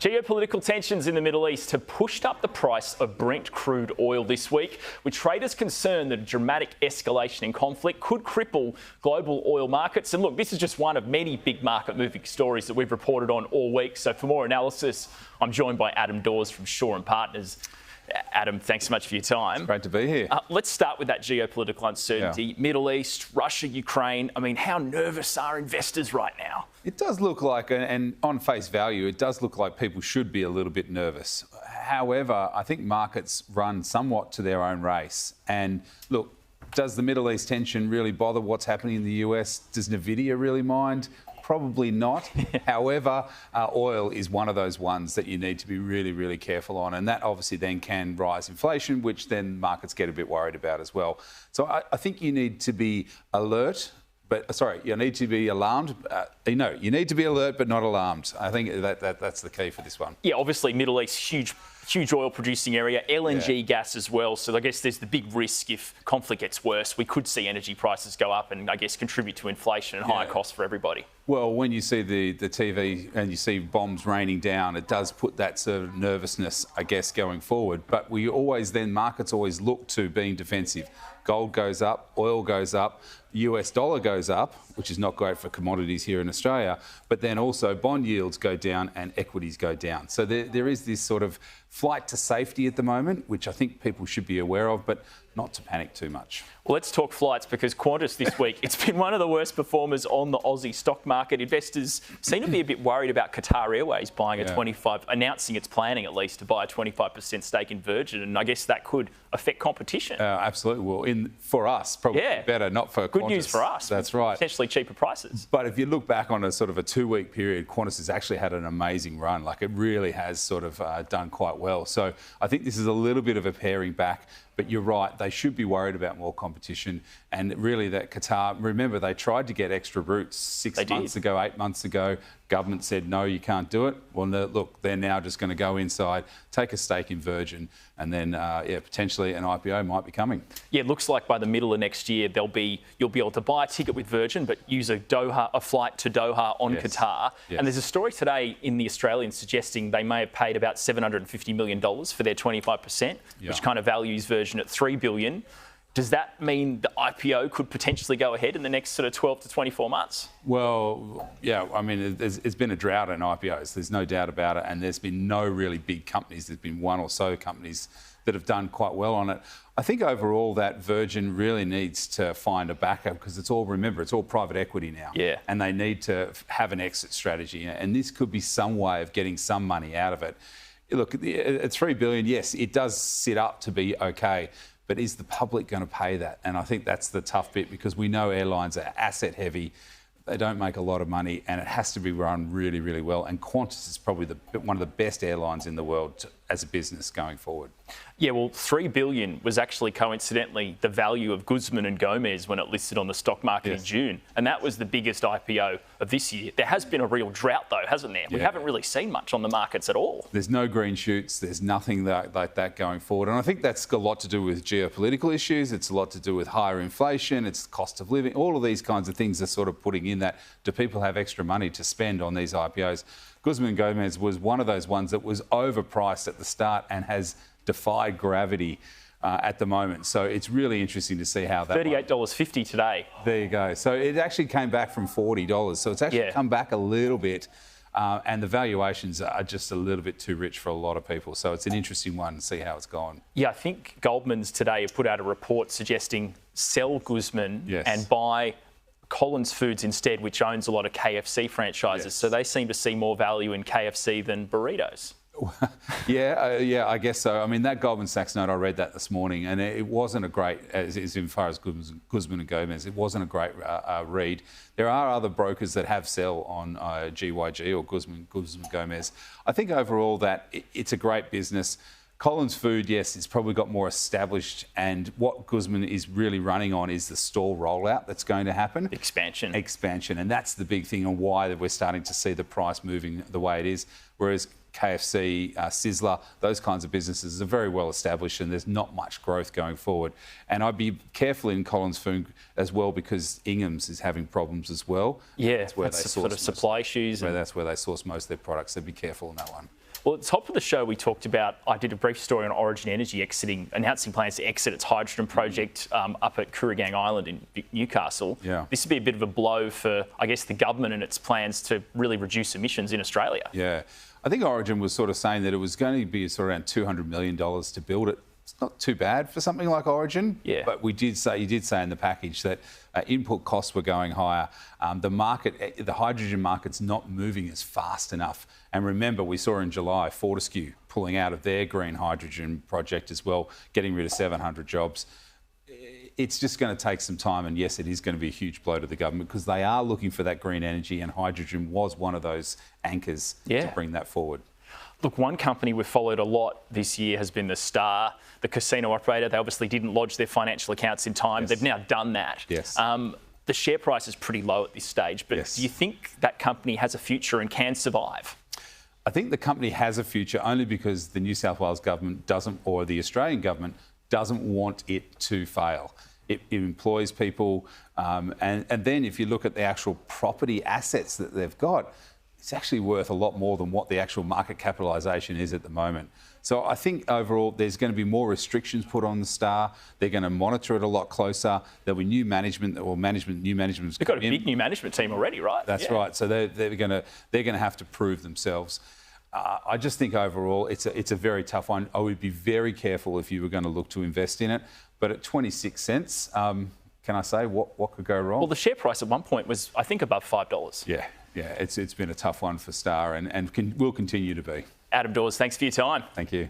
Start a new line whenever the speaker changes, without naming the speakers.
Geopolitical tensions in the Middle East have pushed up the price of Brent crude oil this week, with traders concerned that a dramatic escalation in conflict could cripple global oil markets. And look, this is just one of many big market-moving stories that we've reported on all week. So for more analysis, I'm joined by Dawes from Shaw & Partners. Adam, thanks so much for your time.
It's great to be here.
Let's start with that geopolitical uncertainty. Middle East, Russia, Ukraine. I mean, how nervous are investors right now?
It does look like, and on face value, it does look like people should be a little bit nervous. However, I think markets run somewhat to their own race. And look, does the Middle East tension really bother what's happening in the US? Does Nvidia really mind? Probably not. However, oil is one of those ones that you need to be really, really careful on. And that obviously then can rise inflation, which then markets get a bit worried about as well. So I think you need to be alert. You need to be alarmed. You need to be alert but not alarmed. I think that's the key for this one.
Yeah, obviously Middle East, huge oil producing area, LNG gas as well. So I guess there's the big risk if conflict gets worse. We could see energy prices go up and I guess contribute to inflation and higher costs for everybody.
Well, when you see the TV and you see bombs raining down, it does put that sort of nervousness, I guess, going forward. But markets always look to being defensive. Gold goes up, oil goes up, US dollar goes up, which is not great for commodities here in Australia, but then also bond yields go down and equities go down. So there is this sort of flight to safety at the moment, which I think people should be aware of, but not to panic too much.
Well, let's talk flights, because Qantas this week, it's been one of the worst performers on the Aussie stock market. Investors seem to be a bit worried about Qatar Airways buying announcing its planning at least to buy a 25% stake in Virgin, and I guess that could affect competition.
Absolutely. Well, for us, probably better, not for Qantas.
Good news for us.
That's right.
Potentially cheaper prices.
But if you look back on a sort of a 2-week period, Qantas has actually had an amazing run. Like, it really has sort of done quite well. So I think this is a little bit of a paring back. But you're right, they should be worried about more competition. And really that Qatar, remember, they tried to get extra routes 6 months ago, 8 months ago. Government said, no, you can't do it. Well, look, they're now just going to go inside, take a stake in Virgin, and then, potentially an IPO might be coming. Yeah,
it looks like by the middle of next year, you'll be able to buy a ticket with Virgin, but use a flight to Doha on Qatar. Yes. And there's a story today in The Australian suggesting they may have paid about $750 million for their 25%, which kind of values Virgin at $3 billion. Does that mean the IPO could potentially go ahead in the next sort of 12 to 24 months?
Well, yeah, I mean, it's been a drought in IPOs. There's no doubt about it. And there's been no really big companies. There's been one or so companies that have done quite well on it. I think overall that Virgin really needs to find a backup, because it's all private equity now. Yeah. And they need to have an exit strategy. And this could be some way of getting some money out of it. Look, at $3 billion, yes, it does sit up to be okay. But is the public going to pay that? And I think that's the tough bit, because we know airlines are asset heavy. They don't make a lot of money, and it has to be run really, really well. And Qantas is probably one of the best airlines in the world as a business going forward.
Yeah, well, $3 billion was actually coincidentally the value of Guzman and Gomez when it listed on the stock market in June. And that was the biggest IPO of this year. There has been a real drought, though, hasn't there? We haven't really seen much on the markets at all.
There's no green shoots. There's nothing like that going forward. And I think that's a lot to do with geopolitical issues. It's a lot to do with higher inflation. It's cost of living. All of these kinds of things are sort of putting in that, do people have extra money to spend on these IPOs? Guzman and Gomez was one of those ones that was overpriced at the start and has defied gravity at the moment. So it's really interesting to see how that
$38.50 today.
There you go. So it actually came back from $40. So it's actually come back a little bit. And the valuations are just a little bit too rich for a lot of people. So it's an interesting one to see how it's gone.
Yeah, I think Goldman's today have put out a report suggesting sell Guzman and buy Collins Foods instead, which owns a lot of KFC franchises. So they seem to see more value in KFC than burritos.
I guess so. I mean, that Goldman Sachs note, I read that this morning, and it wasn't a great, as far as Guzman and Gomez, it wasn't a great read. There are other brokers that have sell on GYG or Guzman Gomez. I think overall that it's a great business. Collins Food, yes, it's probably got more established, and what Guzman is really running on is the store rollout that's going to happen. Expansion, and that's the big thing on why we're starting to see the price moving the way it is. Whereas KFC, Sizzler, those kinds of businesses are very well established and there's not much growth going forward. And I'd be careful in Collins Food as well because Ingham's is having problems as well.
Yeah, that's where they sort of supply issues.
That's where they source most of their products, so be careful on that one.
Well, at the top of the show, we talked about, I did a brief story on Origin Energy announcing plans to exit its hydrogen project up at Kooragang Island in Newcastle.
Yeah.
This would be a bit of a blow for, I guess, the government and its plans to really reduce emissions in Australia.
Yeah. I think Origin was sort of saying that it was going to be sort of around $200 million to build it. It's not too bad for something like Origin,
yeah.
But you did say in the package that input costs were going higher. The hydrogen market's not moving as fast enough. And remember, we saw in July Fortescue pulling out of their green hydrogen project as well, getting rid of 700 jobs. It's just going to take some time, and yes, it is going to be a huge blow to the government because they are looking for that green energy, and hydrogen was one of those anchors to bring that forward.
Look, one company we've followed a lot this year has been the Star, the casino operator. They obviously didn't lodge their financial accounts in time.
Yes.
They've now done that.
Yes.
The share price is pretty low at this stage, but do you think that company has a future and can survive?
I think the company has a future only because the New South Wales government doesn't, or the Australian government doesn't want it to fail. It employs people, and then if you look at the actual property assets that they've got, it's actually worth a lot more than what the actual market capitalisation is at the moment. So I think overall there's going to be more restrictions put on the Star. They're going to monitor it a lot closer. There'll be new management. New management.
They've got a big new management team already, right?
That's right. So they're going to have to prove themselves. I just think overall it's a very tough one. I would be very careful if you were going to look to invest in it. But at 26 cents, can I say what could go wrong?
Well, the share price at one point was, I think, above $5.
Yeah, it's been a tough one for Star and will continue to be.
Adam Dawes, thanks for your time.
Thank you.